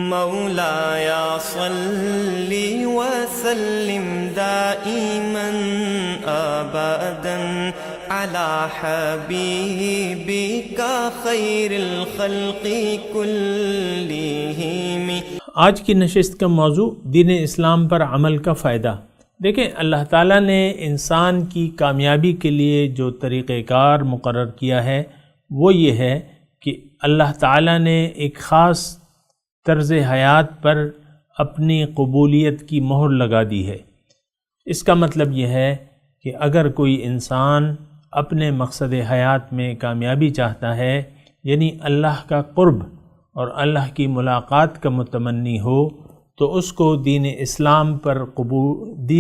مولاي صل وسلم دائما ابدا على حبيبك خير الخلق كلهم۔ آج کی نشست کا موضوع دین اسلام پر عمل کا فائدہ۔ دیکھیں، اللہ تعالیٰ نے انسان کی کامیابی کے لیے جو طریقہ کار مقرر کیا ہے وہ یہ ہے کہ اللہ تعالیٰ نے ایک خاص طرز حیات پر اپنی قبولیت کی مہر لگا دی ہے۔ اس کا مطلب یہ ہے کہ اگر کوئی انسان اپنے مقصد حیات میں کامیابی چاہتا ہے، یعنی اللہ کا قرب اور اللہ کی ملاقات کا متمنی ہو، تو اس کو دین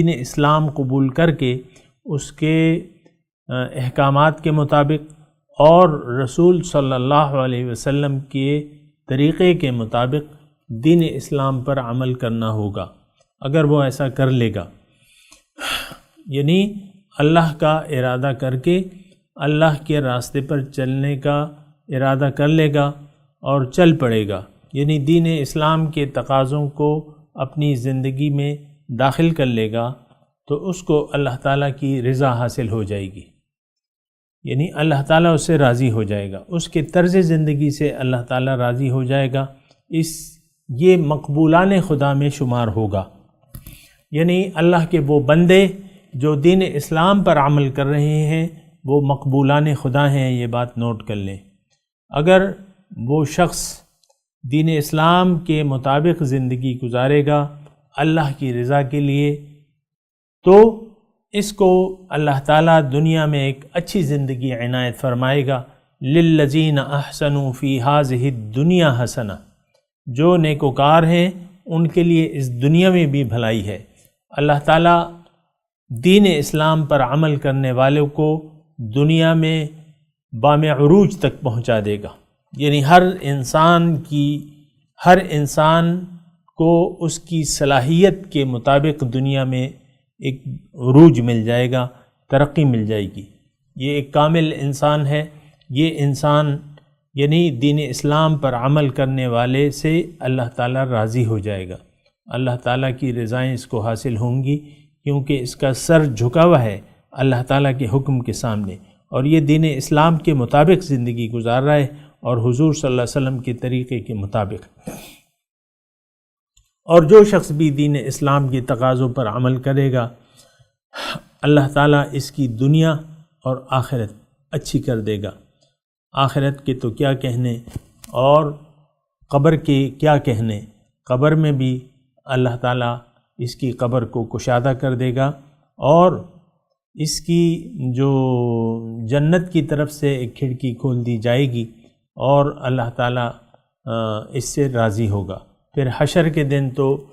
اسلام قبول کر کے اس کے احکامات کے مطابق اور رسول صلی اللہ علیہ وسلم کے طریقے کے مطابق دین اسلام پر عمل کرنا ہوگا۔ اگر وہ ایسا کر لے گا، یعنی اللہ کا ارادہ کر کے اللہ کے راستے پر چلنے کا ارادہ کر لے گا اور چل پڑے گا، یعنی دین اسلام کے تقاضوں کو اپنی زندگی میں داخل کر لے گا، تو اس کو اللہ تعالیٰ کی رضا حاصل ہو جائے گی، یعنی اللہ تعالیٰ اس سے راضی ہو جائے گا، اس کے طرز زندگی سے اللہ تعالیٰ راضی ہو جائے گا، یہ مقبولان خدا میں شمار ہوگا۔ یعنی اللہ کے وہ بندے جو دین اسلام پر عمل کر رہے ہیں وہ مقبولان خدا ہیں، یہ بات نوٹ کر لیں۔ اگر وہ شخص دین اسلام کے مطابق زندگی گزارے گا اللہ کی رضا کے لیے، تو اس کو اللہ تعالیٰ دنیا میں ایک اچھی زندگی عنایت فرمائے گا۔ للذین احسنوا فی ہذہ الدنیا حسنہ، جو نیکوکار ہیں ان کے لیے اس دنیا میں بھی بھلائی ہے۔ اللہ تعالیٰ دین اسلام پر عمل کرنے والوں کو دنیا میں بام عروج تک پہنچا دے گا، یعنی ہر انسان کو اس کی صلاحیت کے مطابق دنیا میں ایک عروج مل جائے گا، ترقی مل جائے گی۔ یہ ایک کامل انسان ہے، یہ انسان یعنی دین اسلام پر عمل کرنے والے سے اللہ تعالیٰ راضی ہو جائے گا، اللہ تعالیٰ کی رضائیں اس کو حاصل ہوں گی، کیونکہ اس کا سر جھکا ہوا ہے اللہ تعالیٰ کے حکم کے سامنے، اور یہ دین اسلام کے مطابق زندگی گزار رہا ہے اور حضور صلی اللہ علیہ وسلم کے طریقے کے مطابق۔ اور جو شخص بھی دین اسلام کے تقاضوں پر عمل کرے گا، اللہ تعالیٰ اس کی دنیا اور آخرت اچھی کر دے گا۔ آخرت کے تو کیا کہنے، اور قبر کے کیا کہنے، قبر میں بھی اللہ تعالیٰ اس کی قبر کو کشادہ کر دے گا، اور اس کی جو جنت کی طرف سے ایک کھڑکی کھول دی جائے گی اور اللہ تعالیٰ اس سے راضی ہوگا۔ پھر حشر کے دن تو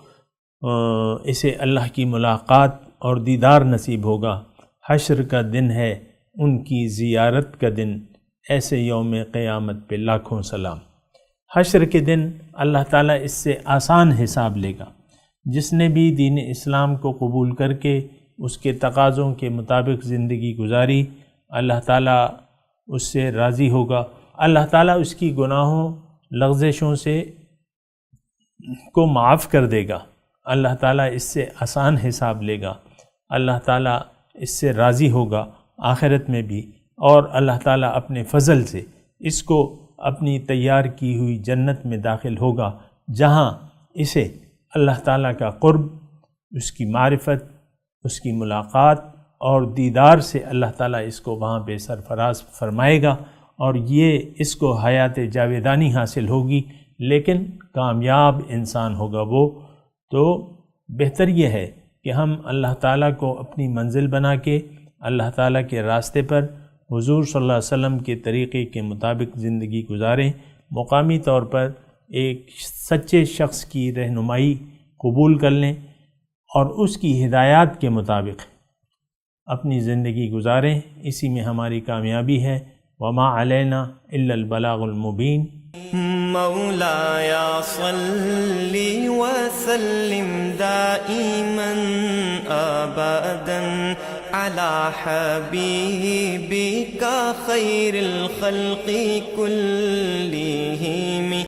اسے اللہ کی ملاقات اور دیدار نصیب ہوگا۔ حشر کا دن ہے ان کی زیارت کا دن، ایسے یوم قیامت پہ لاکھوں سلام۔ حشر کے دن اللہ تعالیٰ اس سے آسان حساب لے گا۔ جس نے بھی دین اسلام کو قبول کر کے اس کے تقاضوں کے مطابق زندگی گزاری، اللہ تعالیٰ اس سے راضی ہوگا، اللہ تعالیٰ اس کی گناہوں لغزشوں سے کو معاف کر دے گا، اللہ تعالیٰ اس سے آسان حساب لے گا، اللہ تعالیٰ اس سے راضی ہوگا آخرت میں بھی، اور اللہ تعالیٰ اپنے فضل سے اس کو اپنی تیار کی ہوئی جنت میں داخل ہوگا، جہاں اسے اللہ تعالیٰ کا قرب، اس کی معرفت، اس کی ملاقات اور دیدار سے اللہ تعالیٰ اس کو وہاں پہ سرفراز فرمائے گا، اور یہ اس کو حیات جاویدانی حاصل ہوگی۔ لیکن کامیاب انسان ہوگا وہ، تو بہتر یہ ہے کہ ہم اللہ تعالیٰ کو اپنی منزل بنا کے اللہ تعالیٰ کے راستے پر حضور صلی اللہ علیہ وسلم کے طریقے کے مطابق زندگی گزاریں، مقامی طور پر ایک سچے شخص کی رہنمائی قبول کر لیں اور اس کی ہدایات کے مطابق اپنی زندگی گزاریں، اسی میں ہماری کامیابی ہے۔ وما علینا الا البلاغ المبین۔ مولاي صل وسلم دائما ابدا على حبيبك خير الخلق كلهم۔